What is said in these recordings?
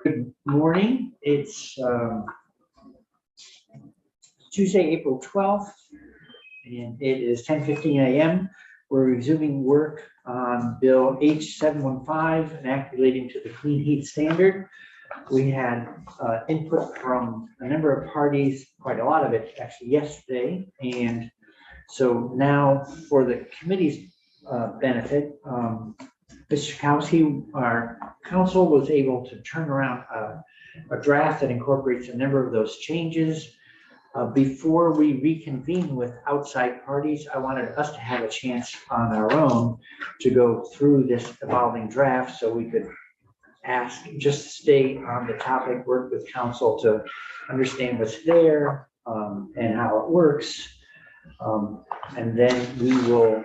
Good morning. It's Tuesday, April 12th, and it is 10:15 a.m. We're resuming work on Bill H715, an act relating to the clean heat standard. We had input from a number of parties, quite a lot of it actually yesterday. And so now for the committee's benefit, Mr. Chakowski, our counsel, was able to turn around a draft that incorporates a number of those changes. Before we reconvene with outside parties, I wanted us to have a chance on our own to go through this evolving draft so we could ask, just stay on the topic, work with counsel to understand what's there and how it works. And then we will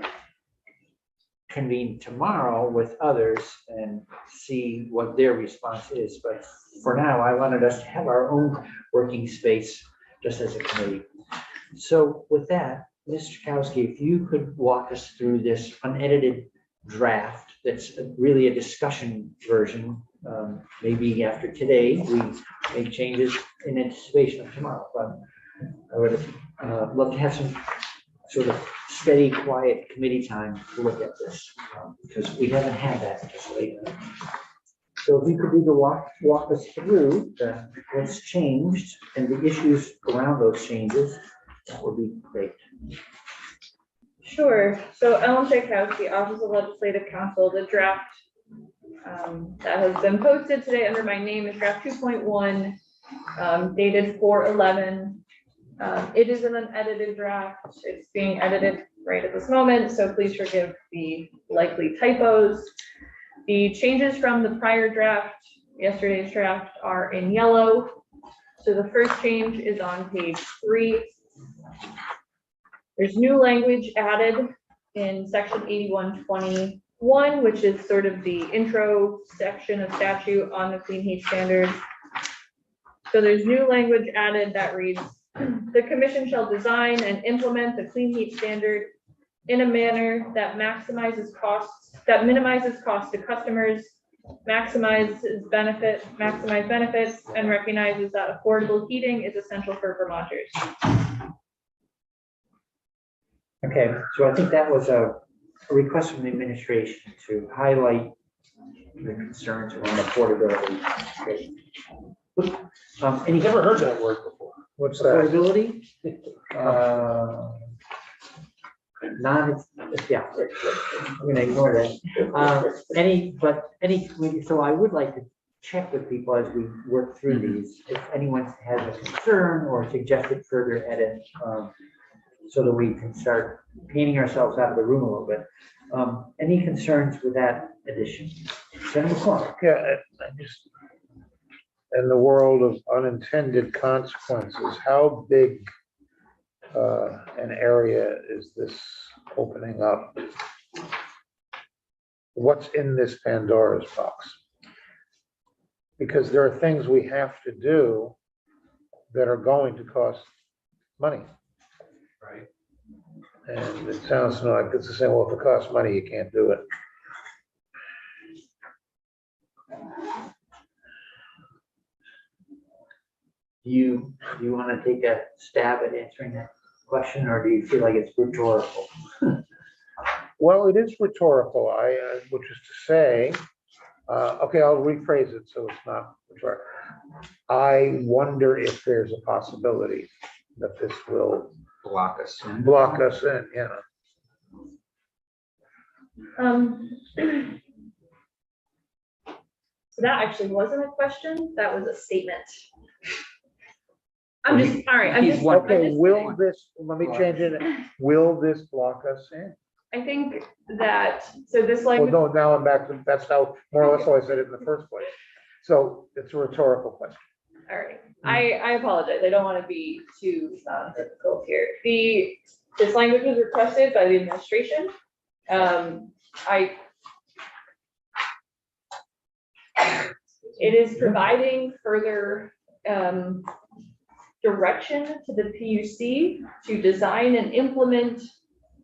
convene tomorrow with others and see what their response is. But for now, I wanted us to have our own working space just as a committee. So with that, Mr. Chakowski, if you could walk us through this unedited draft that's really a discussion version. Maybe after today, we make changes in anticipation of tomorrow. But I would love to have some sort of steady, quiet committee time to look at this because we haven't had that just lately. So if you could do the walk us through what's changed and the issues around those changes, that would be great. Sure. So Ellen Tchaikovsky, Office of Legislative Counsel, the draft that has been posted today under my name is draft 2.1, dated 4/11. It is an unedited draft. It's being edited right at this moment, so please forgive the likely typos. The changes from the prior draft, yesterday's draft, are in yellow. So the first change is on page 3. There's new language added in section 8121, which is sort of the intro section of statute on the clean heat standard. So there's new language added that reads, the commission shall design and implement the clean heat standard in a manner that minimizes costs to customers, maximize benefits, and recognizes that affordable heating is essential for Vermonters. Okay, so I think that was a request from the administration to highlight the concerns around affordability. Okay. I've never heard that word before. What's that? Affordability? Yeah, I'm gonna ignore that. So I would like to check with people as we work through these, if anyone has a concern or suggested further edit, so that we can start painting ourselves out of the room a little bit. Any concerns with that addition? Senator McCormick. Yeah, I just, in the world of unintended consequences, how big an area is this opening up? What's in this Pandora's box? Because there are things we have to do that are going to cost money. Right. And it sounds like it's the same, well, if it costs money, you can't do it. Do you want to take a stab at answering that question, or do you feel like it's rhetorical? Well, it is rhetorical, which is to say, okay, I'll rephrase it so it's not rhetorical. I wonder if there's a possibility that this will Block us. in, you know. So that actually wasn't a question, that was a statement. I'm just, all right, I'm just. Okay, will this, let me change it. Will this block us in? I think that, so this Well, language, no, now I'm back to, that's how, more or less how I said it in the first place. So it's a rhetorical question. all right, I apologize, I don't want to be too difficult here. This language was requested by the administration. It is providing further direction to the PUC to design and implement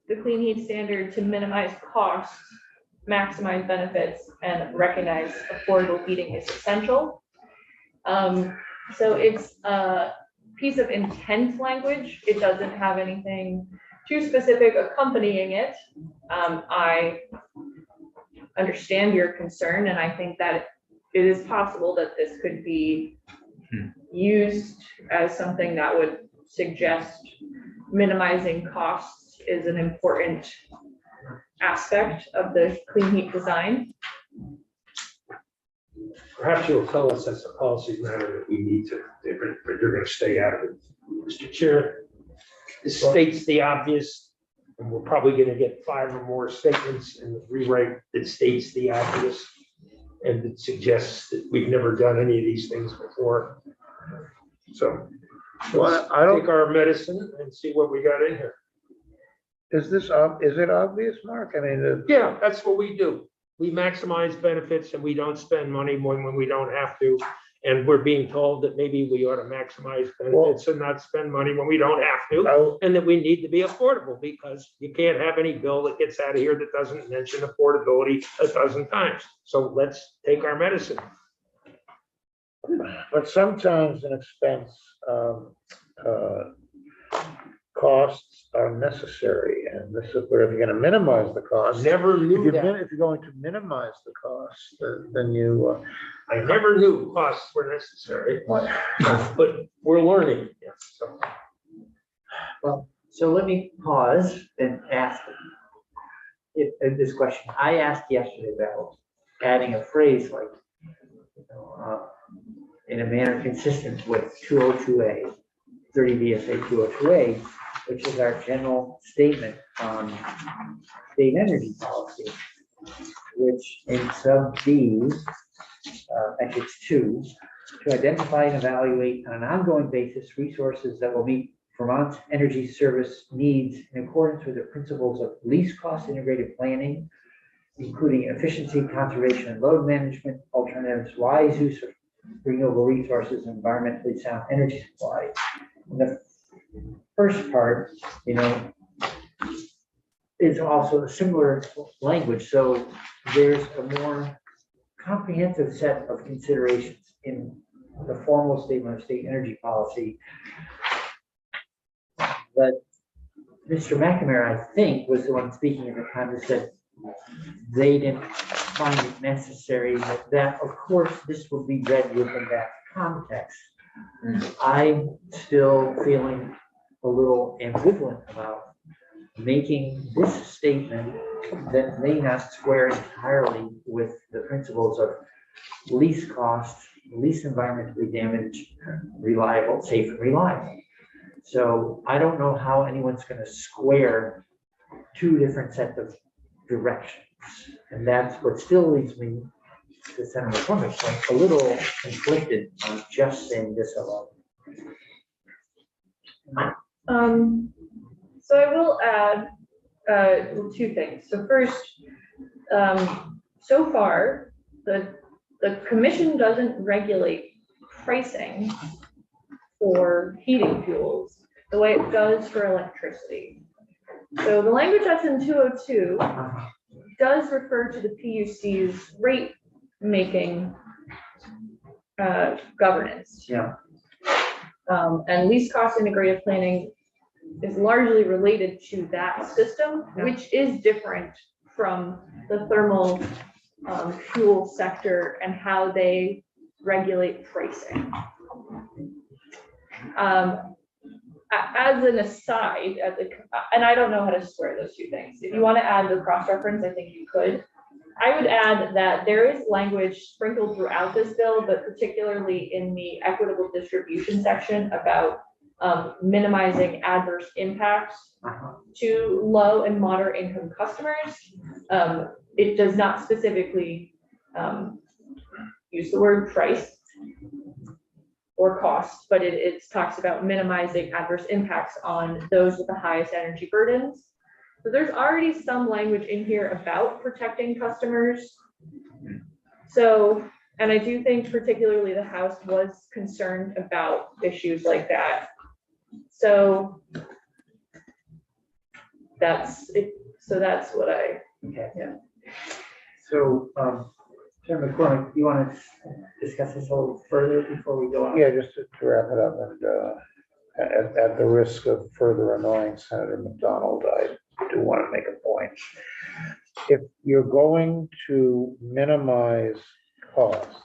the clean heat standard to minimize costs maximize benefits and recognize affordable heating is essential. So it's a piece of intent language. It doesn't have anything too specific accompanying it. I understand your concern, and I think that it is possible that this could be used as something that would suggest minimizing costs is an important aspect of the clean heat design. Perhaps you'll tell us as a policy matter that we need to, but you're gonna stay out of it. Mr. Chair, this states the obvious, and we're probably gonna get 5 or more statements in the rewrite that states the obvious, and it suggests that we've never done any of these things before. So Well, I don't, take our medicine and see what we got in here. is it obvious, Mark? I mean, Yeah, that's what we do. We maximize benefits and we don't spend money when we don't have to. And we're being told that maybe we ought to maximize benefits and not spend money when we don't have to. I- And that we need to be affordable because you can't have any bill that gets out of here that doesn't mention affordability 1,000 times. So let's take our medicine. but sometimes an expense, costs are necessary, and this is where if you're gonna minimize the cost. Never If knew you're, that. if you're going to minimize the cost, then you, I never knew costs were necessary, but we're learning. Yeah, so. Well, so let me pause and ask this question. I asked yesterday about adding a phrase like, in a manner consistent with 202A, 30 VSA 202A, which is our general statement on state energy policy, which in sub B, actually it's 2, to identify and evaluate on an ongoing basis resources that will meet Vermont's energy service needs in accordance with the principles of least cost integrated planning, including efficiency, conservation, and load management, alternatives, wise use of renewable resources, and environmentally sound energy supply. And the first part, is also a similar language. So there's a more comprehensive set of considerations in the formal statement of state energy policy. But Mr. McNamara, I think, was the one speaking at the time that said they didn't find it necessary, that of course this will be read within that context. I'm still feeling a little ambivalent about making this statement that may not square entirely with the principles of least cost, least environmentally damaged, reliable, safe, and reliable. So I don't know how anyone's going to square two different sets of directions. And that's what still leaves me, to Senator McCormick's point, a little conflicted on just saying this alone. So I will add 2 things. So first, so far, the commission doesn't regulate pricing for heating fuels the way it does for electricity. So the language that's in 202 does refer to the PUC's rate making governance. Yeah. And least cost integrated planning is largely related to that system, which is different from the thermal fuel sector and how they regulate pricing. As an aside, and I don't know how to square those 2 things. If you want to add the cross-reference, I think you could. I would add that there is language sprinkled throughout this bill, but particularly in the equitable distribution section about minimizing adverse impacts to low and moderate income customers. It does not specifically use the word price or cost, but it talks about minimizing adverse impacts on those with the highest energy burdens. So there's already some language in here about protecting customers. So, and I do think particularly the House was concerned about issues like that. So that's it. So that's what I, Okay. yeah. So, Chairman McCormick, you want to discuss this a little further before we go on? Yeah, just to wrap it up, and at the risk of further annoying Senator McDonald, I do want to make a point. If you're going to minimize costs,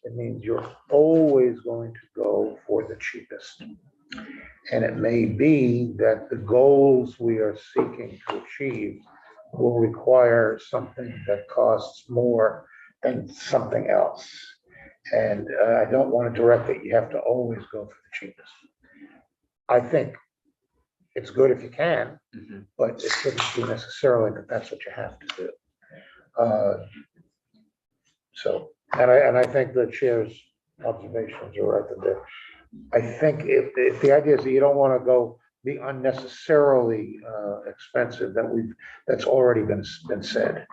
it means you're always going to go for the cheapest. And it may be that the goals we are seeking to achieve will require something that costs more than something else. And I don't want to direct that you have to always go for the cheapest. I think it's good if you can, but it shouldn't be necessarily that that's what you have to do. And I think the chair's observations are right there. I think if the idea is that you don't want to go be unnecessarily expensive, that's already been said.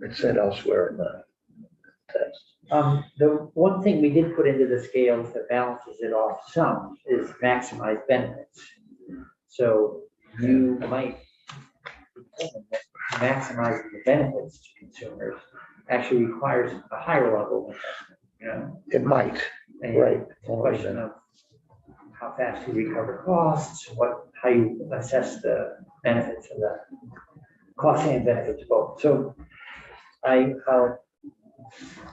It's said elsewhere in the text. The one thing we did put into the scales that balances it off some is maximize benefits. So you might determine that maximizing the benefits to consumers actually requires a higher level of investment, you know? It might, And right. it's a question of how fast you recover costs, how you assess the benefits of the cost and benefits both. So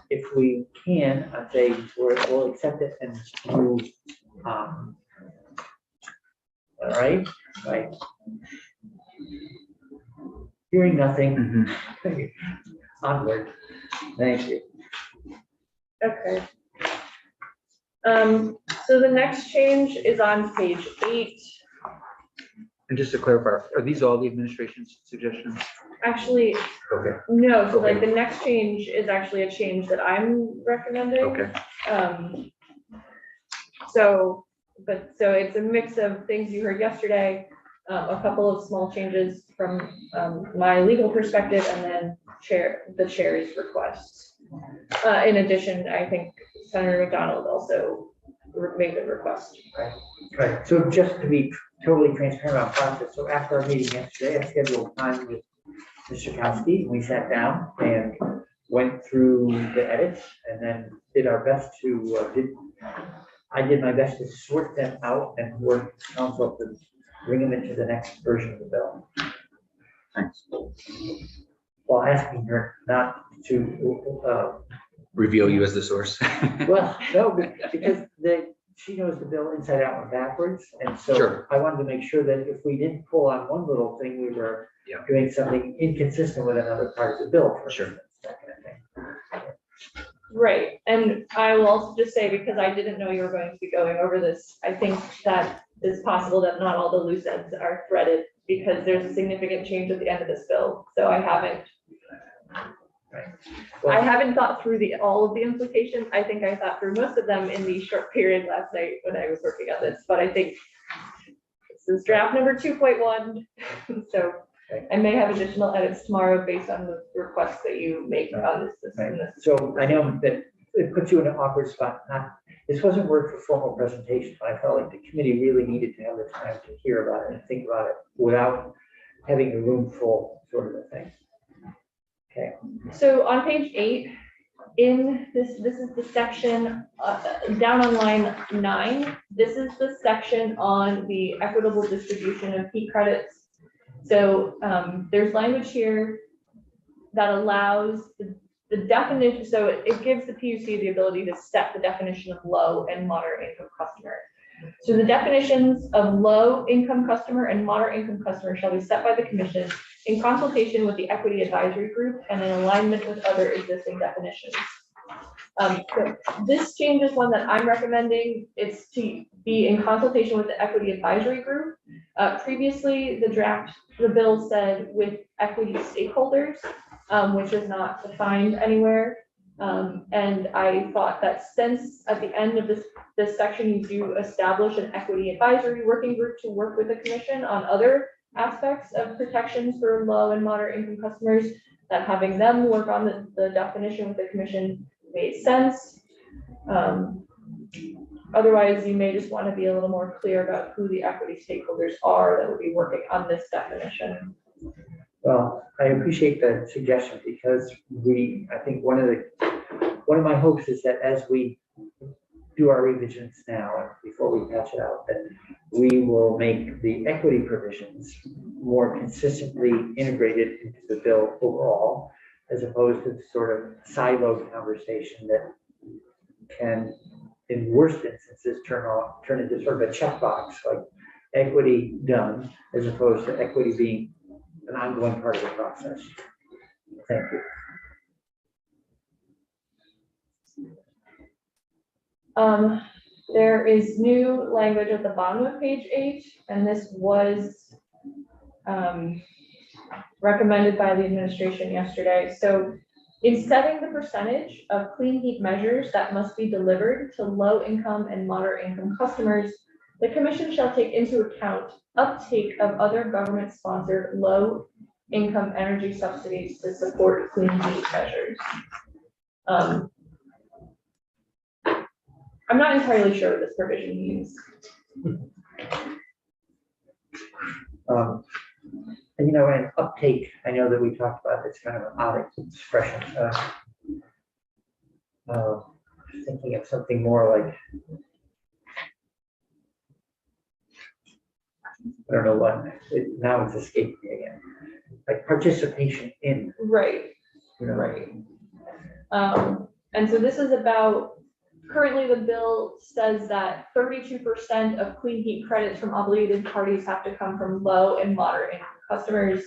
if we can, I'd say we'll accept it and move, all right. Hearing nothing. Onward. Thank you. Okay. So the next change is on page 8. And just to clarify, are these all the administration's suggestions? Actually, Okay. no, so Okay. like the next change is actually a change that I'm recommending. Okay. So it's a mix of things you heard yesterday, a couple of small changes from my legal perspective, and then the chair's requests. In addition, I think Senator McDonald also made a request. Right. So just to be totally transparent about process, so after our meeting yesterday, I scheduled time with Mr. Kowski. We sat down and went through the edits and then did our best I did my best to sort them out and work with council to bring them into the next version of the bill. Thanks. While asking her not to, Reveal you as the source. well, no, because she knows the bill inside out and backwards. And so Sure. I wanted to make sure that if we didn't pull on one little thing, we were Yeah. doing something inconsistent with another part of the bill, for Sure. instance, that kind of thing. Right, and I will also just say, because I didn't know you were going to be going over this, I think that it's possible that not all the loose ends are threaded, because there's a significant change at the end of this bill, so I haven't thought through all of the implications. I think I thought through most of them in the short period last night when I was working on this, but I think this is draft number 2.1, so I may have additional edits tomorrow based on the requests that you make on this system. So I know that it puts you in an awkward spot. This wasn't word for formal presentation, but I felt like the committee really needed to have the time to hear about it and think about it without having a room full, sort of a thing. Okay. So on page 8, this is the section down on line 9. This is the section on the equitable distribution of heat credits. So there's language here that allows the definition. So it gives the PUC the ability to set the definition of low and moderate income customer. So the definitions of low income customer and moderate income customer shall be set by the commission in consultation with the equity advisory group and in alignment with other existing definitions. So this change is one that I'm recommending. It's to be in consultation with the equity advisory group. Previously, the bill said with equity stakeholders, which is not defined anywhere. And I thought that since at the end of this section, you do establish an equity advisory working group to work with the commission on other aspects of protections for low and moderate income customers, that having them work on the definition with the commission made sense. Otherwise, you may just want to be a little more clear about who the equity stakeholders are that will be working on this definition. Well, I appreciate the suggestion because I think one of my hopes is that as we do our revisions now, and before we patch it out, that we will make the equity provisions more consistently integrated into the bill overall, as opposed to sort of siloed conversation that can, in worst instances, turn into sort of a checkbox, like equity done, as opposed to equity being an ongoing part of the process. Thank you. There is new language at the bottom of page 8, and this was recommended by the administration yesterday. So in setting the percentage of clean heat measures that must be delivered to low income and moderate income customers, the commission shall take into account uptake of other government sponsored low income energy subsidies to support clean heat measures. I'm not entirely sure what this provision means. And an uptake, I know that we talked about this kind of an odd expression. Thinking of something more like, I don't know what, now it's escaping me again. Like participation in. Right. Right. And so this is about, currently the bill says that 32% of clean heat credits from obligated parties have to come from low and moderate income customers.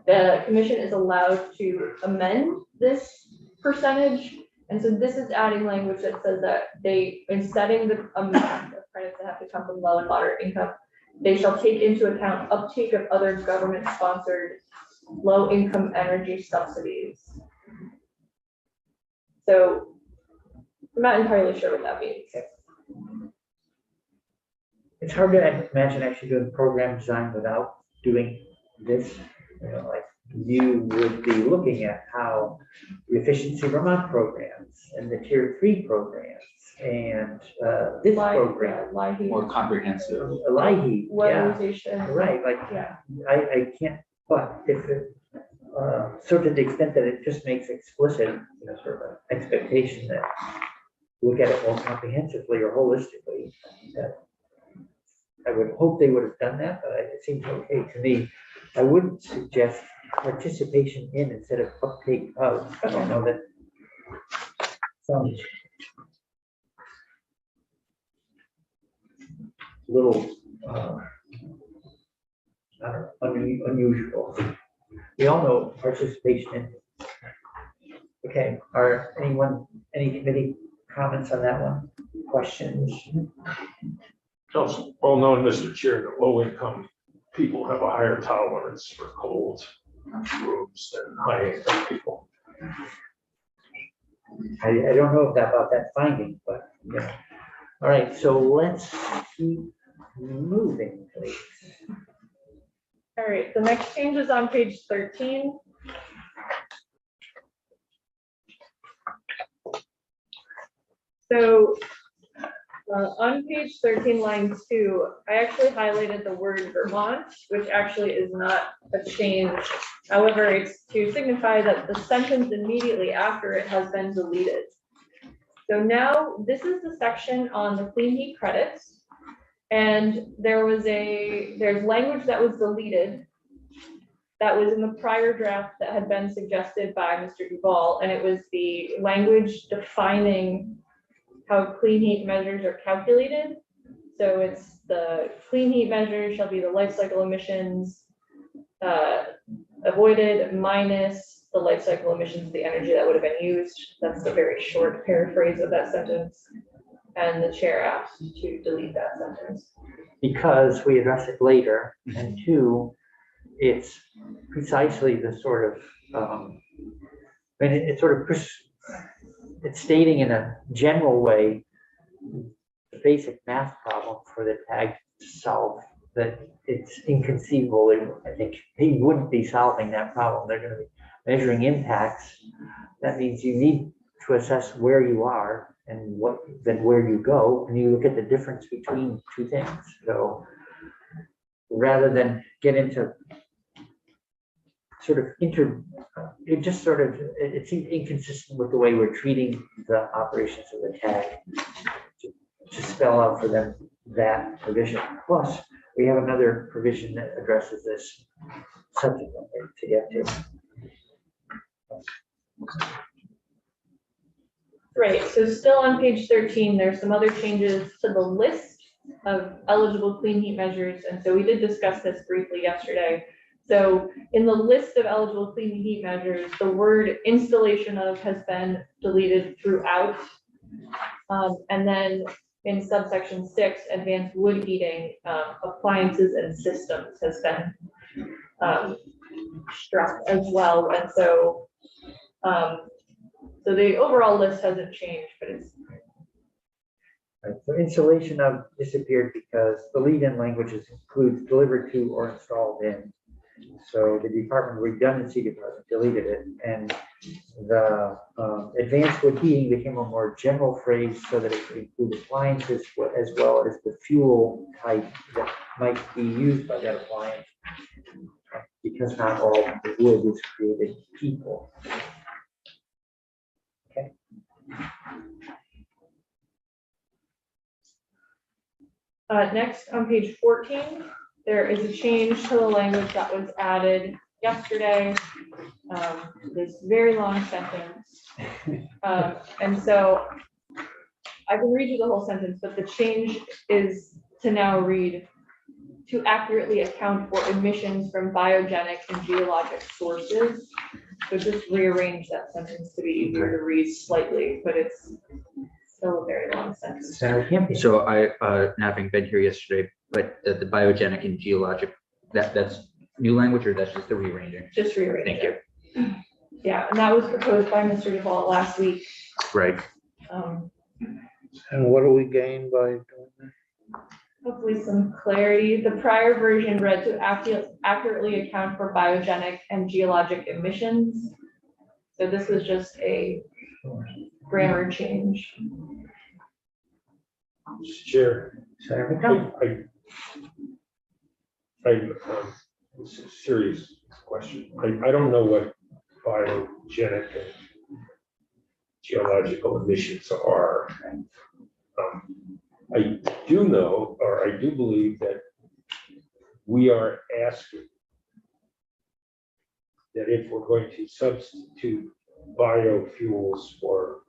The commission is allowed to amend this percentage. And so this is adding language that says that in setting the amount of credits that have to come from low and moderate income, they shall take into account uptake of other government sponsored low income energy subsidies. So I'm not entirely sure what that means. It's hard to imagine actually doing program design without doing this. Like you would be looking at how the Efficiency Vermont programs and the Tier 3 programs and this program. More comprehensive. LIHEAP, yeah. Weatherization. Right, like, Yeah. I can't, but if it, so to the extent that it just makes explicit, sort of an expectation that look at it more comprehensively or holistically, that I would hope they would have done that, but it seems okay to me. I wouldn't suggest participation in instead of uptake of. I don't know, that sounds a little I don't know, unusual. We all know participation in. Okay, any committee comments on that one? Questions? It's well known, Mr. Chair, that low income people have a higher tolerance for cold rooms than high income people. I don't know about that finding, but yeah. All right, so let's keep moving, please. All right, the next change is on page 13. So on page 13, line 2, I actually highlighted the word Vermont, which actually is not a change. However, it's to signify that the sentence immediately after it has been deleted. So now this is the section on the clean heat credits. And there's language that was deleted that was in the prior draft that had been suggested by Mr. Duval, and it was the language defining how clean heat measures are calculated. So it's the clean heat measure shall be the life cycle emissions avoided minus the life cycle emissions of the energy that would have been used. That's the very short paraphrase of that sentence. And the chair asked to delete that sentence. Because we address it later, and 2, it's precisely the sort of, it's stating in a general way the basic math problem for the tag to solve, that it's inconceivable. I think they wouldn't be solving that problem. They're going to be measuring impacts. That means you need to assess where you are and then where you go, and you look at the difference between two things. So rather than get into sort of it seemed inconsistent with the way we're treating the operations of the tag to spell out for them that provision. Plus, we have another provision that addresses this subsequently to get to. Right, so still on page 13, there's some other changes to the list of eligible clean heat measures. And so we did discuss this briefly yesterday. So in the list of eligible clean heat measures, the word installation of has been deleted throughout. And then in subsection 6, advanced wood heating, appliances and systems has been struck as well. And so, so the overall list hasn't changed, but it's. Right, so installation of disappeared because the lead-in languages includes delivered to or installed in. So the Department of Redundancy Department deleted it, and the advanced wood heating became a more general phrase so that it could include appliances as well as the fuel type that might be used by that appliance, because not all the wood is created equal. Okay. Next on page 14, there is a change to the language that was added yesterday. This very long sentence. And so I can read you the whole sentence, but the change is to now read, to accurately account for emissions from biogenic and geologic sources. So just rearrange that sentence to be easier to read slightly, but it's still a very long sentence. So having been here yesterday, but the biogenic and geologic, that's new language, or that's just the rearranging? Just rearrange. Thank you. Yeah, and that was proposed by Mr. Duvall last week. Right. And what do we gain by doing that? Hopefully some clarity. The prior version read to accurately account for biogenic and geologic emissions. So this was just a grammar change. Mr. Chair, this is a serious question. I don't know what biogenic and geological emissions are. I do know, or I do believe that we are asking that if we're going to substitute biofuels for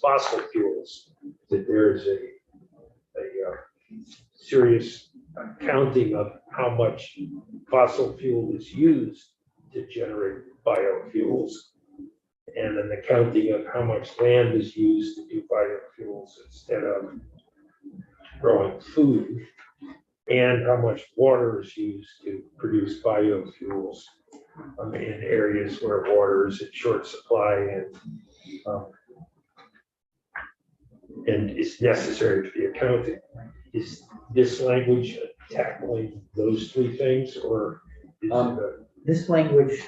fossil fuels, that there's a serious counting of how much fossil fuel is used to generate biofuels, and then the counting of how much land is used to do biofuels instead of growing food, and how much water is used to produce biofuels in areas where water is in short supply and is necessary to be accounted. Is this language tackling those three things, or is this language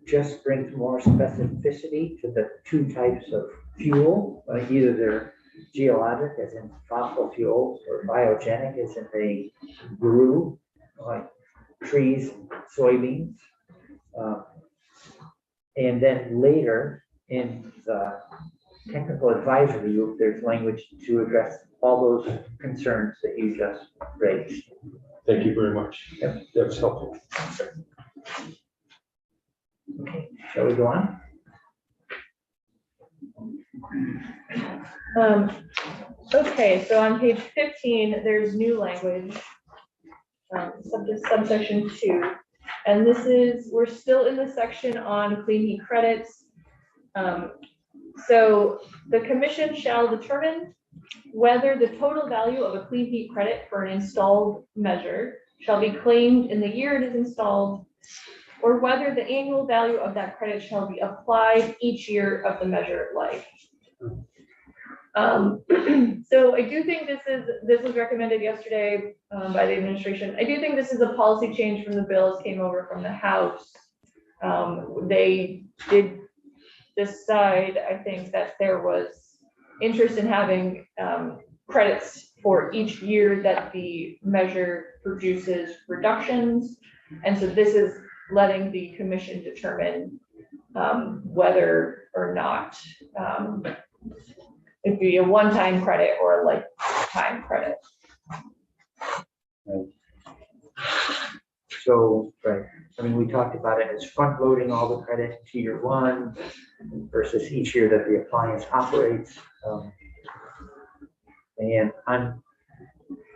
just brings more specificity to the two types of fuel, either they're geologic, as in fossil fuels, or biogenic, as in they grew, like trees, soybeans. And then later in the technical advisory group, there's language to address all those concerns that you just raised. Thank you very much. Yep. That was helpful. Okay, shall we go on? Okay, so on page 15, there's new language, subsection 2. And this is, we're still in the section on clean heat credits. So the commission shall determine whether the total value of a clean heat credit for an installed measure shall be claimed in the year it is installed, or whether the annual value of that credit shall be applied each year of the measure life. So I do think this was recommended yesterday by the administration. I do think this is a policy change from the bills came over from the House. They did decide, I think, that there was interest in having credits for each year that the measure produces reductions. And so this is letting the commission determine whether or not it'd be a one-time credit or a lifetime credit. So, right, I mean, we talked about it as front loading all the credit to year one versus each year that the appliance operates. And I'm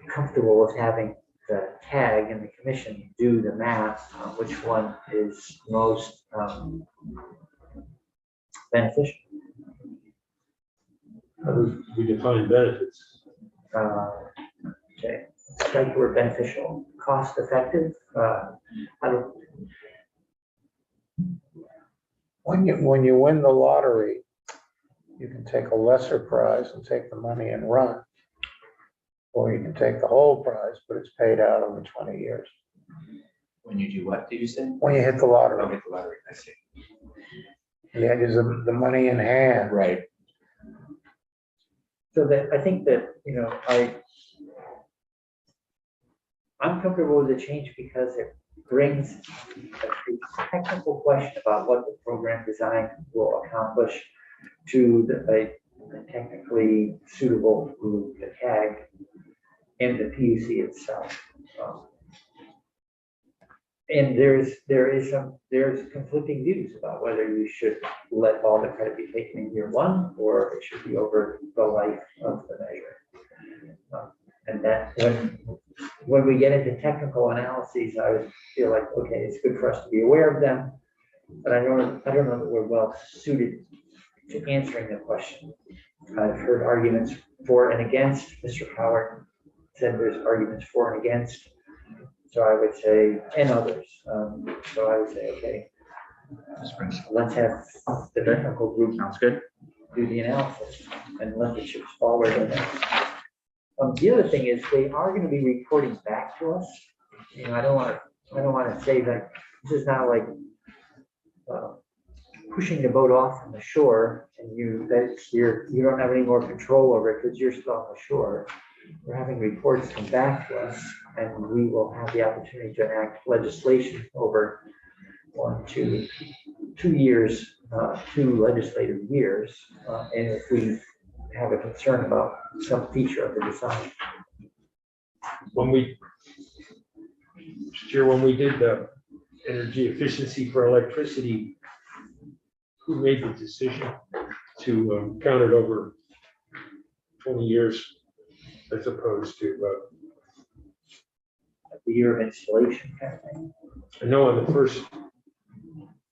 comfortable with having the tag and the commission do the math on which one is most beneficial. How do we define benefits? Okay, strike the word beneficial, cost effective. I don't, When you win the lottery, you can take a lesser prize and take the money and run. Or you can take the whole prize, but it's paid out over 20 years. When you do what, did you say? When you hit the lottery, Okay, the lottery, I see. yeah, is the money in hand. Right. so that, I think that, you know, I'm comfortable with the change because it brings a technical question about what the program design will accomplish to a technically suitable group, the tag and the PUC itself. And there's conflicting views about whether you should let all the credit be taken in year one or it should be over the life of the measure. And that when we get into technical analyses, I would feel like, okay, it's good for us to be aware of them, but I don't know that we're well suited to answering the question. I've heard arguments for and against. Mr. Howard said there's arguments for and against. So I would say, and others. So I would say, okay, let's have the technical group Sounds good. do the analysis and let the chips fall where they may. The other thing is they are going to be reporting back to us. You know, I don't want to say that this is not like pushing the boat off from the shore and you don't have any more control over it because you're still on the shore. We're having reports come back to us and we will have the opportunity to enact legislation over 2 years, 2 legislative years. And if we have a concern about some feature of the design. When we did the energy efficiency for electricity, who made the decision to count it over 20 years as opposed to The year of installation kind of thing. I know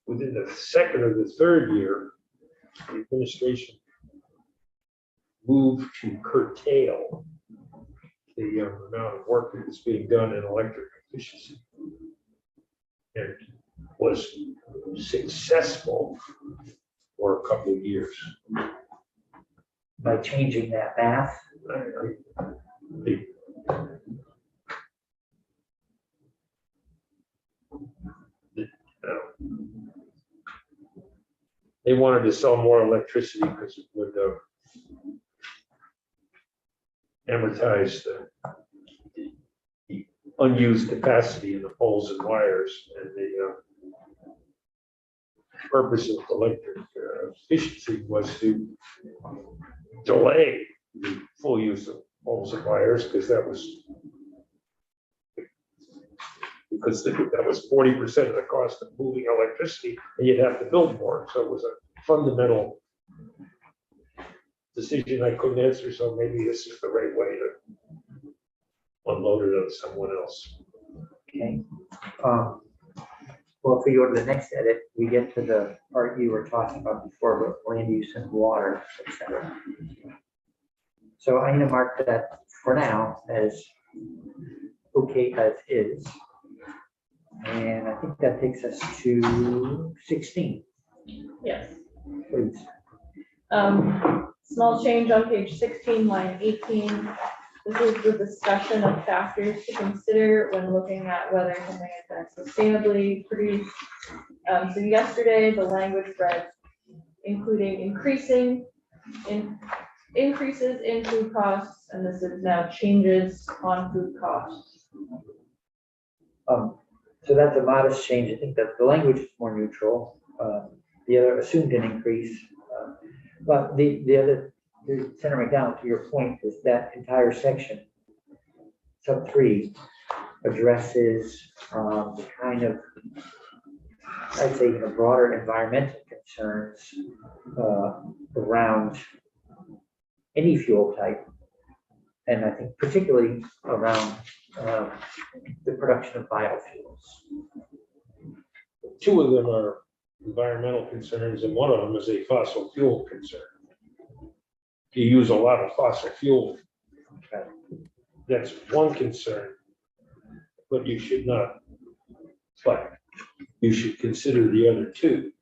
within the second or the third year, the administration moved to curtail the amount of work that was being done in electric efficiency. And was successful for a couple of years. By changing that math. They wanted to sell more electricity because it would amortize the unused capacity in the poles and wires, and the purpose of electric efficiency was to delay the full use of poles and wires because that was 40% of the cost of moving electricity, and you'd have to build more. So it was a fundamental decision I couldn't answer. So maybe this is the right way to unload it on someone else. Okay. Well, if we go to the next edit, we get to the part you were talking about before, about land use and water, etc. So I'm going to mark that for now as okay as is. And I think that takes us to 16. Yes. Please. Small change on page 16, line 18. This is the discussion of factors to consider when looking at whether something is going to sustainably produced. So yesterday, the language read, including increases in food costs, and this is now changes on food costs. So that's a modest change. I think that the language is more neutral. The other assumed an increase. But the other, Senator McDonald, to your point, is that entire section, sub 3, addresses the kind of, I'd say, broader environmental concerns around any fuel type. And I think particularly around the production of biofuels. Two of them are environmental concerns, and one of them is a fossil fuel concern. You use a lot of fossil fuel. That's one concern, but you should not, but you should consider the other two.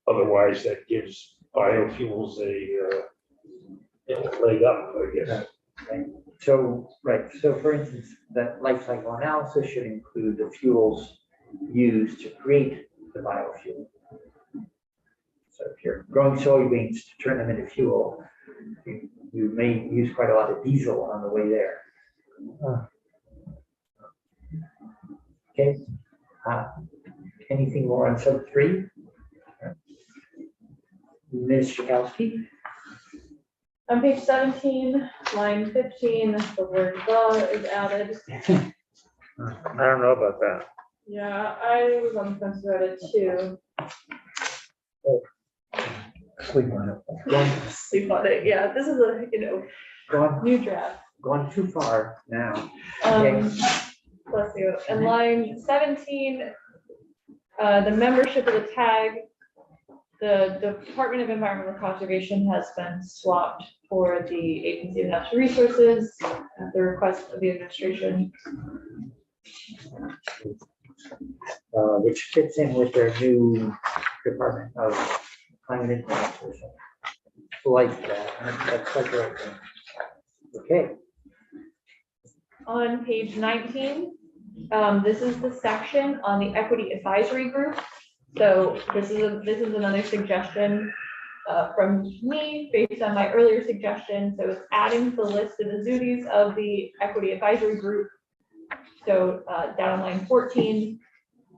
Otherwise, that gives biofuels a leg up, I guess. Right. So, so for instance, that life cycle analysis should include the fuels used to create the biofuel. So if you're growing soybeans to turn them into fuel, you may use quite a lot of diesel on the way there. Okay. Anything more on sub 3? Ms. Chakowski? On page 17, line 15, the word "the" is added. I don't know about that. Yeah, I was on the fence about it too. Sleep on it. Sleep on it. Yeah, this is a new draft. Gone too far now. Bless you. And line 17, the membership of the tag, the Department of Environmental Conservation has been swapped for the Agency of Natural Resources at the request of the administration. Which fits in with their new Department of Climate Information. Like that. That's quite right. Okay. On page 19, this is the section on the Equity Advisory Group. So this is another suggestion from me based on my earlier suggestion. So it's adding to the list of the duties of the Equity Advisory Group. So down on line 14,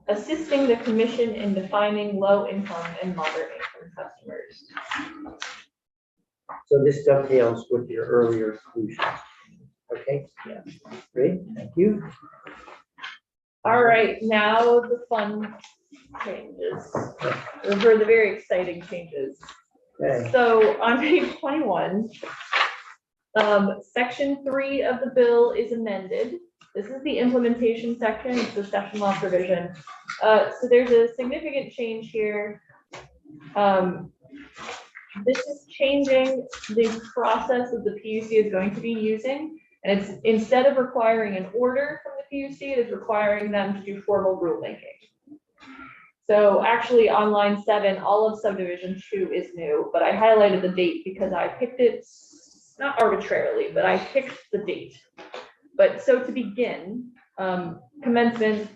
assisting the commission in defining low income and moderate income customers. So this dovetails with your earlier inclusion. Okay, yeah, great, thank you. All right, now the fun changes. Those are the very exciting changes. Okay. So on page 21, section 3 of the bill is amended. This is the implementation section, it's the session law provision. So there's a significant change here. This is changing the process that the PUC is going to be using. And it's instead of requiring an order from the PUC, it is requiring them to do formal rulemaking. So actually on line 7, all of subdivision 2 is new, but I highlighted the date because I picked it, not arbitrarily, but I picked the date. But so to begin, commencement,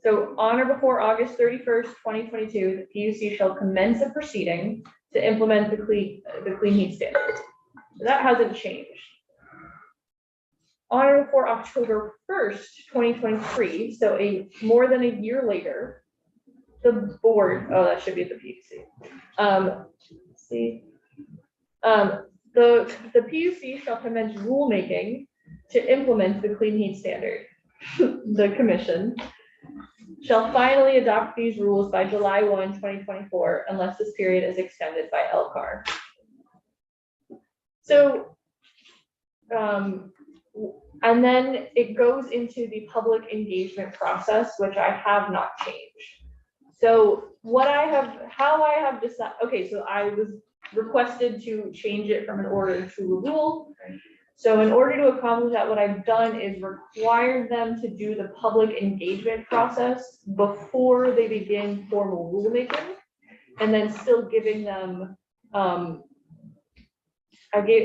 so on or before August 31st, 2022, the PUC shall commence a proceeding to implement the clean heat standards. So that hasn't changed. On or before October 1st, 2023, so more than a year later, the board, that should be at the PUC. Let's see. The PUC shall commence rulemaking to implement the clean heat standard. The commission shall finally adopt these rules by July 1, 2024, unless this period is extended by LCAR. So, and then it goes into the public engagement process, which I have not changed. So how I have decided, okay, so I was requested to change it from an order to a rule. So in order to accomplish that, what I've done is required them to do the public engagement process before they begin formal rulemaking, and then still giving them,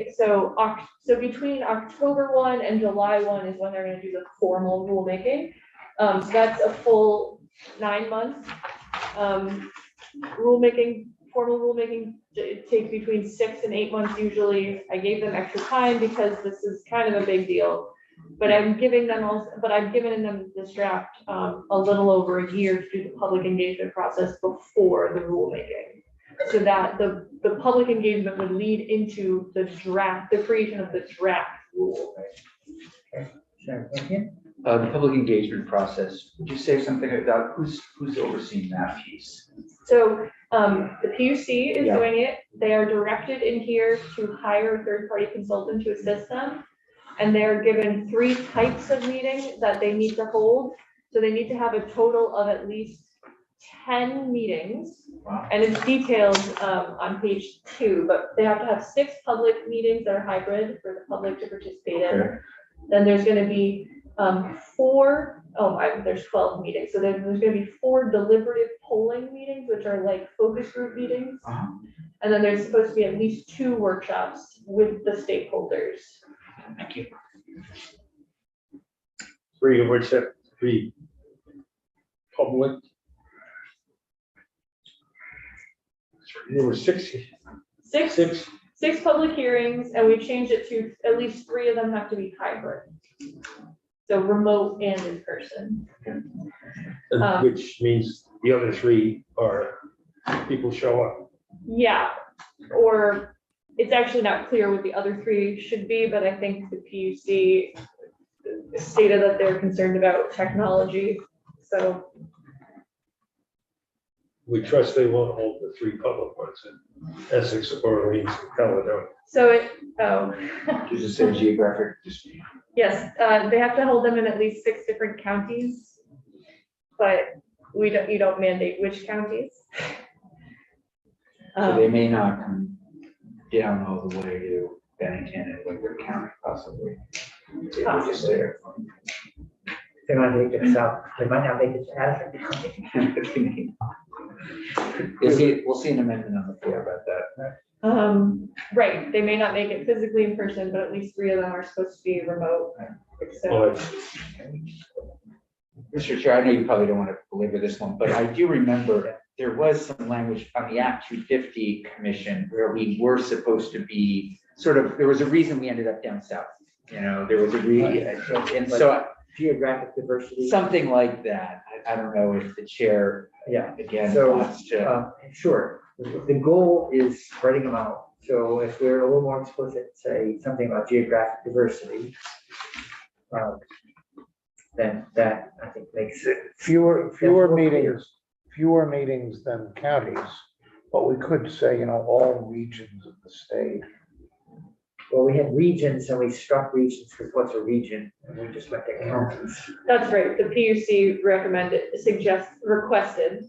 so between October 1 and July 1 is when they're going to do the formal rulemaking. So that's a full 9 months. Formal rulemaking, it takes between 6 and 8 months usually. I gave them extra time because this is kind of a big deal. But I'm giving them also, but I've given them this draft, a little over a year to do the public engagement process before the rulemaking. So that the public engagement would lead into the creation of the draft rule. Sure, okay. The public engagement process, would you say something about who's overseeing that piece? So, the PUC is Yeah. doing it. They are directed in here to hire a third-party consultant to assist them. And they're given 3 types of meetings that they need to hold. So they need to have a total of at least 10 meetings. Wow. And it's detailed, on page 2, but they have to have 6 public meetings that are hybrid for the public to participate in. Okay. Then there's gonna be, there's 12 meetings. So there's gonna be 4 deliberative polling meetings, which are like focus group meetings. Uh-huh. And then there's supposed to be at least 2 workshops with the stakeholders. Thank you. 3 worship, 3 public. There were 6. 6 public hearings, and we changed it to at least 3 of them have to be hybrid. So remote and in person. Which means the other 3 are people show up. Yeah, or it's actually not clear what the other 3 should be, but I think the PUC stated that they're concerned about technology, so. We trust they won't hold the 3 public ones in Essex, Orleans, and Caledonia. So Does it say geographic? yes, they have to hold them in at least 6 different counties, but you don't mandate which counties. So they may not come down all the way to Bennington and Windward County possibly. They may just stay there. They're gonna make it south, they might not make it to Addison. We'll see an amendment on the floor about that. Right, they may not make it physically in person, but at least 3 of them are supposed to be remote. So, Mr. Chair, I know you probably don't want to belabor this one, but I do remember there was some language on the Act 250 Commission where we were supposed to be there was a reason we ended up down south. There was and so Geographic diversity. something like that. I don't know if the chair, Yeah, again, so, wants to. sure, the goal is spreading them out. So if we're a little more explicit, say something about geographic diversity, then that I think makes it. Fewer more meetings than counties, but we could say, all regions of the state. Well, we had regions and we struck regions because what's a region? And we just went to counties. that's right, the PUC requested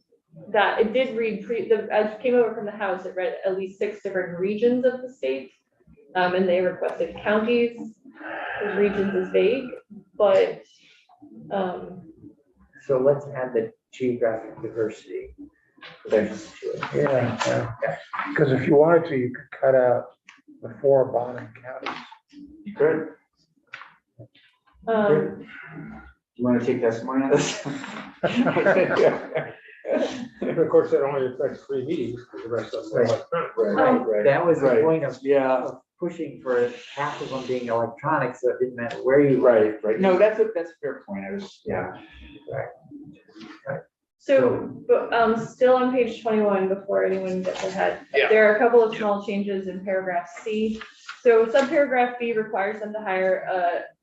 that it did read, as it came over from the House, it read at least 6 different regions of the state. And they requested counties, because regions is vague, but, So let's add the geographic diversity. provisions to it. Yeah, because if you wanted to, you could cut out the 4 bottom counties. You could. You want to take that money on this? And of course, that only affects 3 meetings, because the rest of them are electronic. Right. That was the Right. point of pushing for half of them being electronic, so it didn't matter where you. Right. No, that's a fair point. so, but, still on page 21, before anyone gets ahead. Yeah. There are a couple of small changes in paragraph C. So subparagraph B requires them to hire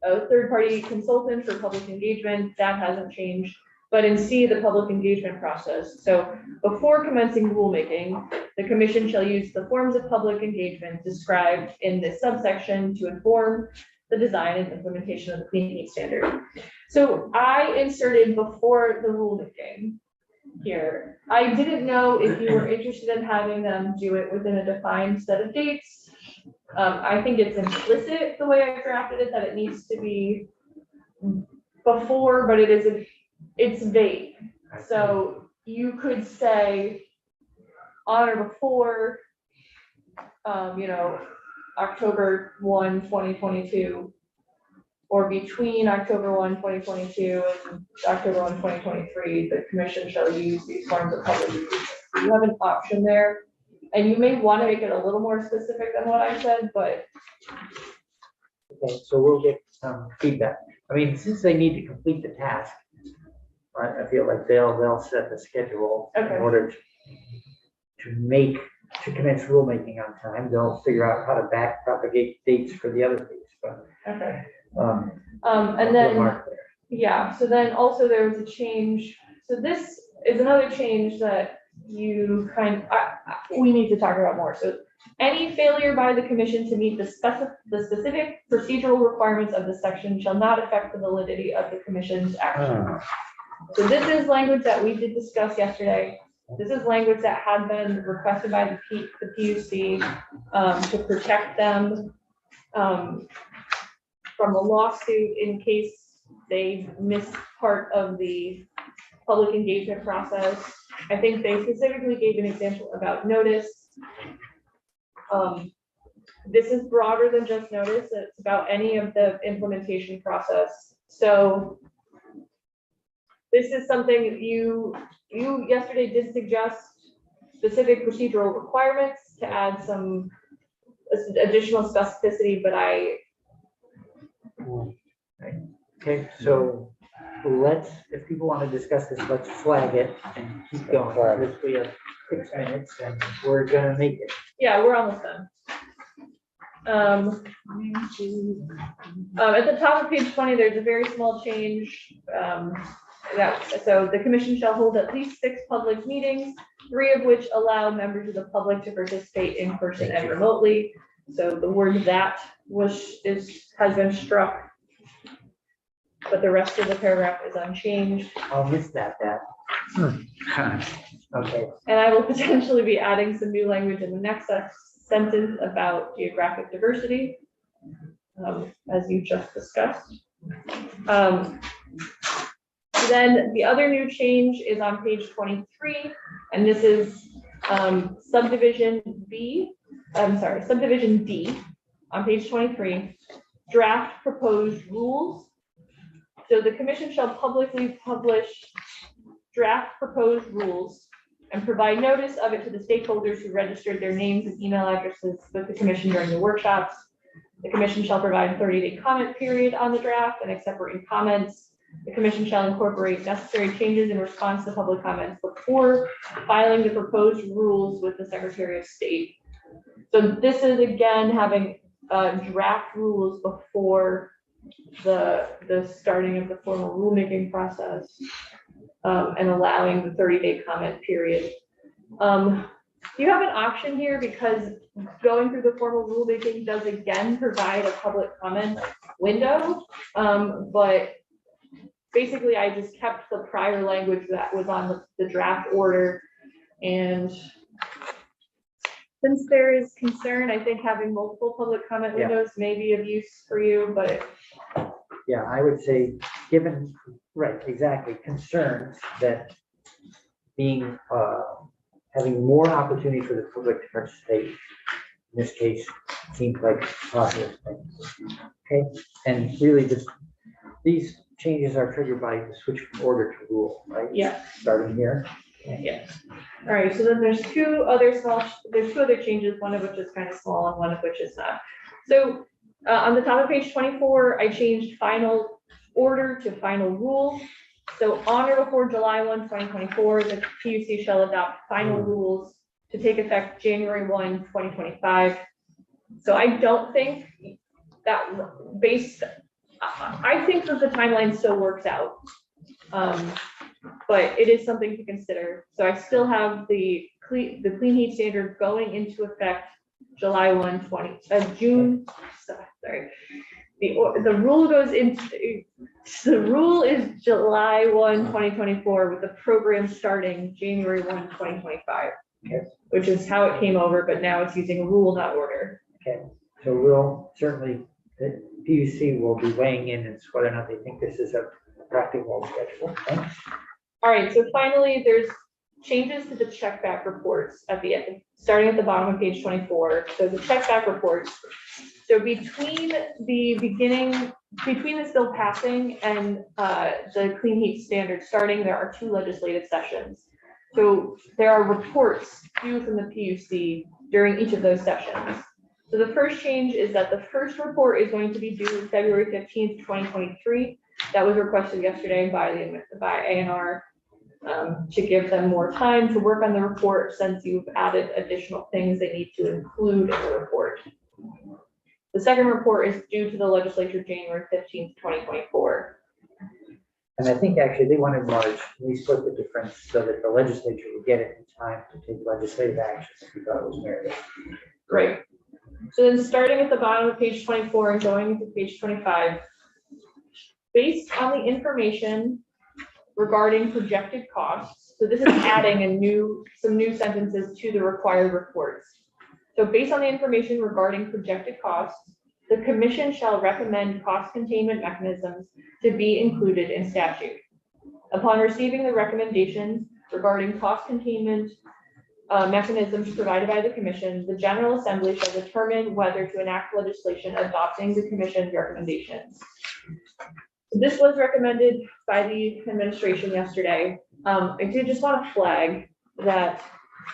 a third-party consultant for public engagement. That hasn't changed. But in C, the public engagement process. So before commencing rulemaking, the commission shall use the forms of public engagement described in this subsection to inform the design and implementation of the clean heat standard. So I inserted before the rulemaking here. I didn't know if you were interested in having them do it within a defined set of dates. I think it's implicit the way I drafted it, that it needs to be before, but it isn't. It's vague, so you could say on or before, October 1, 2022, or between October 1, 2022 and October 1, 2023, the commission shall use these forms of public engagement. So you have an option there, and you may want to make it a little more specific than what I said, but Okay, so we'll get some feedback. I mean, since they need to complete the task, I feel like they'll set the schedule in Okay. order to commence rulemaking on time. They'll figure out how to back propagate dates for the other piece, but, Okay. um. And we'll then, mark there. yeah, so then also there was a change. So this is another change that you we need to talk about more. So any failure by the commission to meet the specific procedural requirements of this section shall not affect the validity of the commission's action. So this is language that we did discuss yesterday. This is language that had been requested by the PUC to protect them from a lawsuit in case they missed part of the public engagement process. I think they specifically gave an example about notice. This is broader than just notice. It's about any of the implementation process. So this is something you yesterday did suggest specific procedural requirements to add some additional specificity, but Okay, so if people want to discuss this, let's flag it and keep going. Flag it. If we have 6 minutes, and we're gonna make it. yeah, we're almost done. At the top of page 20, there's a very small change. So the commission shall hold at least 6 public meetings, 3 of which allow members of the public to participate in person and remotely. So the word "that" has been struck, but the rest of the paragraph is unchanged. I'll miss that. Okay, And I will potentially be adding some new language in the next sentence about geographic diversity, as you just discussed. Then the other new change is on page 23, and this is subdivision D on page 23, draft proposed rules. So the commission shall publicly publish draft proposed rules and provide notice of it to the stakeholders who registered their names and email addresses with the commission during the workshops. The commission shall provide a 30-day comment period on the draft and accept written comments. The commission shall incorporate necessary changes in response to public comments before filing the proposed rules with the Secretary of State. So this is again having draft rules before the starting of the formal rulemaking process, and allowing the 30-day comment period. You have an option here because going through the formal rulemaking does again provide a public comment window, but basically I just kept the prior language that was on the draft order. And since there is concern, I think having multiple public comment Yeah. windows may be of use for you, but yeah, I would say, given, right, exactly, concerns that being, having more opportunity for the public to participate, in this case, seems like a positive thing. Okay, and really these changes are triggered by the switch from order to rule, right? yeah. Starting here. Yeah. All right, so then there's two other changes, one of which is kind of small and one of which is not. So on the top of page 24, I changed final order to final rule. So on or before July 1, 2024, the PUC shall adopt final rules to take effect January 1, 2025. So I don't think that I think that the timeline still works out. But it is something to consider. So I still have the clean heat standard going into effect July 1, June. Sorry. The rule goes into, the rule is July 1, 2024 with the program starting January 1, 2025. Okay. Which is how it came over, but now it's using a rule, not order. Okay, so we'll certainly, the PUC will be weighing in as whether or not they think this is a practical schedule. Okay? All right, so finally, there's changes to the check back reports at the end, starting at the bottom of page 24. So the check back reports. So between this bill passing and the clean heat standard starting, there are 2 legislative sessions. So there are reports due from the PUC during each of those sessions. So the first change is that the first report is going to be due February 15th, 2023. That was requested yesterday by A&R to give them more time to work on the report since you've added additional things they need to include in the report. The second report is due to the legislature January 15th, 2024. And I think actually they wanted March, we split the difference so that the legislature would get it in time to take legislative action if we thought it was merited. Great. So then starting at the bottom of page 24 and going into page 25, based on the information regarding projected costs, so this is adding some new sentences to the required reports. So based on the information regarding projected costs, the commission shall recommend cost containment mechanisms to be included in statute. Upon receiving the recommendations regarding cost containment mechanisms provided by the commission, the General Assembly shall determine whether to enact legislation adopting the commission's recommendations. This was recommended by the administration yesterday. I do just want to flag that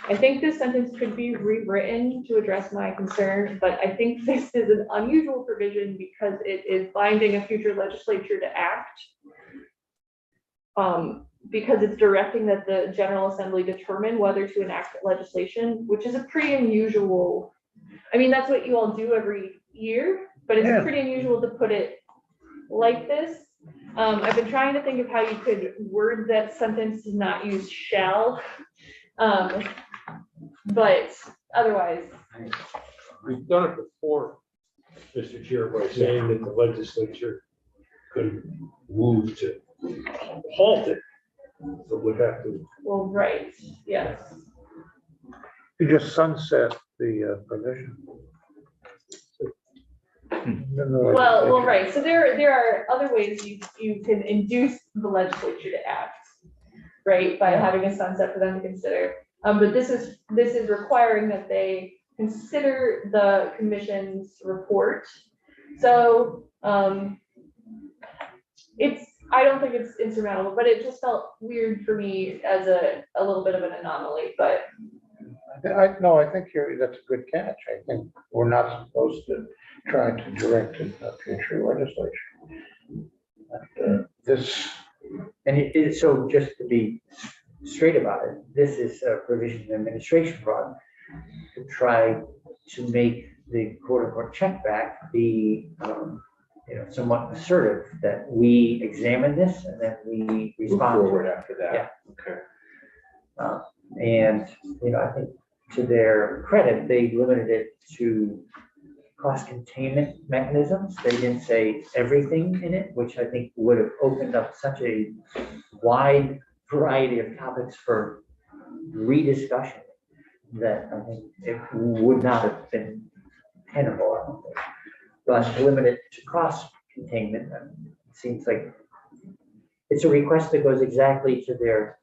I think this sentence could be rewritten to address my concern, but I think this is an unusual provision because it is binding a future legislature to act. Because it's directing that the General Assembly determine whether to enact legislation, which is a pretty unusual, I mean, that's what you all do every year, but it's pretty unusual to put it like this. I've been trying to think of how you could word that sentence to not use shall. But otherwise. We've done it before, Mr. Chair, by saying that the legislature could move to halt it. So we'd have to. Well, right, yes. You just sunset the provision. Well, right, so there are other ways you can induce the legislature to act, right, by having a sunset for them to consider. But this is requiring that they consider the commission's report. So I don't think it's insurmountable, but it just felt weird for me as a little bit of an anomaly, but. I think that's a good catch. I think we're not supposed to try to direct a future legislation. And it is, so just to be straight about it, this is a provision the administration brought to try to make the quote unquote check back be somewhat assertive that we examine this and then we respond forward after that. Yeah. Okay. And I think to their credit, they limited it to cost containment mechanisms. They didn't say everything in it, which I think would have opened up such a wide variety of topics for rediscussion that I think it would not have been tenable, I don't think. But limited to cost containment, it seems like it's a request that goes exactly to their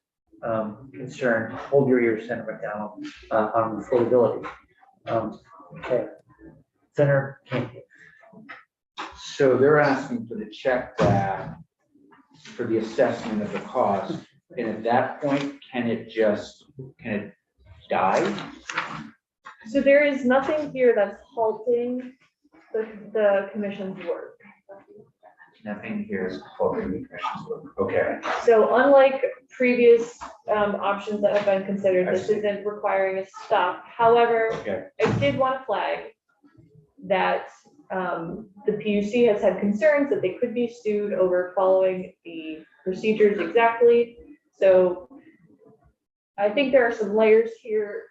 concern. Hold your ears, Senator McDowell, on affordability. Okay, Senator Yankee. So they're asking for the check back for the assessment of the cost. And at that point, can it die? So there is nothing here that's halting the commission's work. Nothing here is halting the commission's work. Okay. So unlike previous options that have been considered, this isn't requiring a stop. However, I did want to flag that the PUC has had concerns that they could be sued over following the procedures exactly. So I think there are some layers here,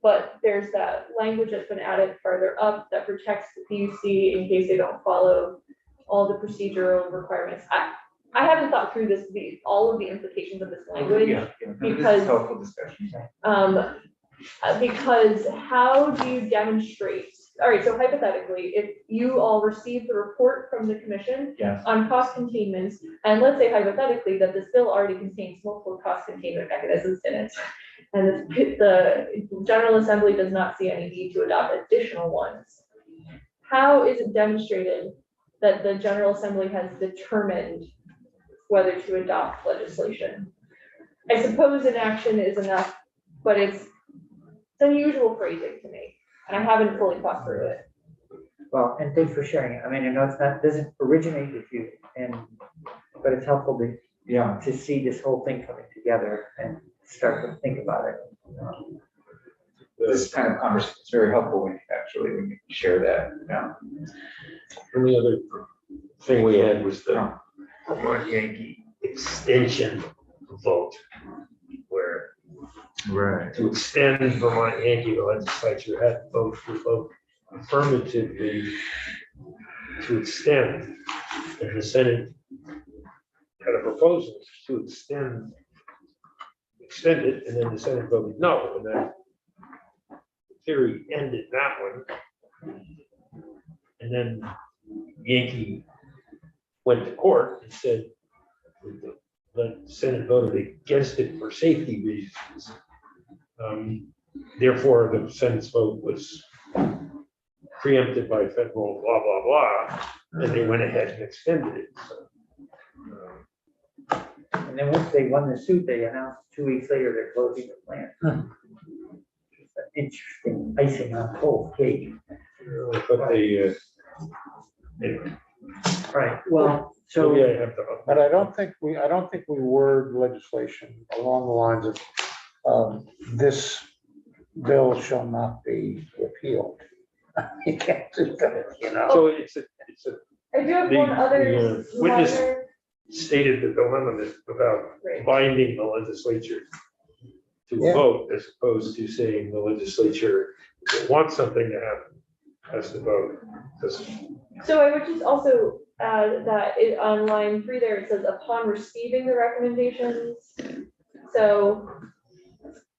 but there's that language that's been added further up that protects the PUC in case they don't follow all the procedural requirements. I haven't thought through all of the implications of this language. Because helpful discussion. Because how do you demonstrate? All right, so hypothetically, if you all receive the report from the commission on cost containment, and let's say hypothetically that this bill already contains multiple cost containment mechanisms in it, and the General Assembly does not see any need to adopt additional ones, how is it demonstrated that the General Assembly has determined whether to adopt legislation? I suppose inaction is enough, but it's unusual phrasing to me, and I haven't fully thought through it. Well, and thanks for sharing it. I mean, I know it's not, doesn't originate with you but it's helpful Yeah. to see this whole thing coming together and start to think about it. This kind of conversation is very helpful when you share that, yeah. And the other thing we had was the Vermont Yankee extension vote, where Right. to extend Vermont Yankee, the legislature had to vote affirmatively to extend, and the Senate had a proposal to extend it, and then the Senate voted no, and that theory ended that one. And then Yankee went to court and said the Senate voted against it for safety reasons. Therefore, the Senate's vote was preempted by federal blah, blah, blah, and they went ahead and extended it. So, And then once they won the suit, they announced 2 weeks later they're closing the plant. It's an interesting icing on the whole cake. but they, anyway, Right, well, so yeah, so, I have to. But I don't think we word legislation along the lines of, this bill shall not be repealed. You can't do that, you know? So it's a, I do have The- one other the, witness- minor, stated the dilemma about Right. binding the legislature to a Yeah. vote as opposed to saying the legislature wants something to happen, has to vote. so I would just also add that on line 3 there, it says upon receiving the recommendations. So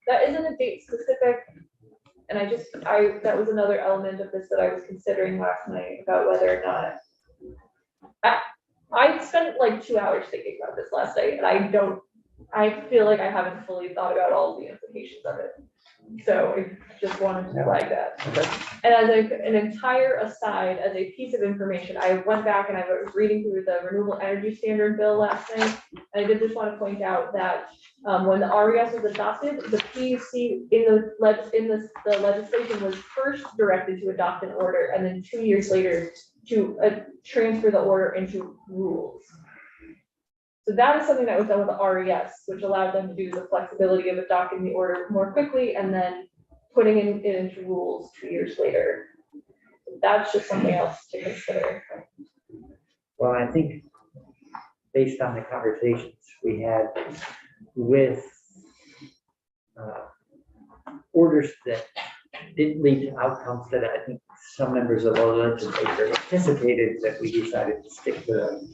that isn't a date specific. And that was another element of this that I was considering last night about whether or not. I spent like 2 hours thinking about this last night, and I feel like I haven't fully thought about all the implications of it. So I just wanted to flag that. And as an entire aside, as a piece of information, I went back and I was reading through the Renewable Energy Standard Bill last night. And I did just want to point out that when the RES was adopted, the PUC in the legislation was first directed to adopt an order, and then 2 years later to transfer the order into rules. So that is something that was done with the RES, which allowed them to do the flexibility of adopting the order more quickly and then putting it into rules 2 years later. That's just something else to consider. well, I think based on the conversations we had with orders that didn't lead to outcomes that I think some members of the legislature anticipated, that we decided to stick with a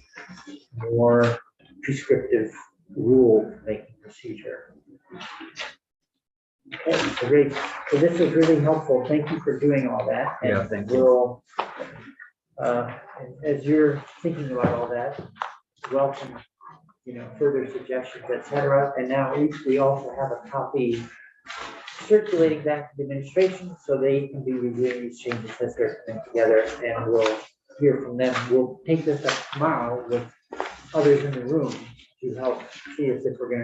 more prescriptive rule-making procedure. Okay, great. So this was really helpful. Thank you for doing all that. Yeah, And thank you. we'll, as you're thinking about all that, welcome, further suggestions, et cetera. And now we also have a copy circulating back to the administration so they can be reviewing these changes as they're coming together, and we'll hear from them. We'll take this up tomorrow with others in the room to help see if we're going to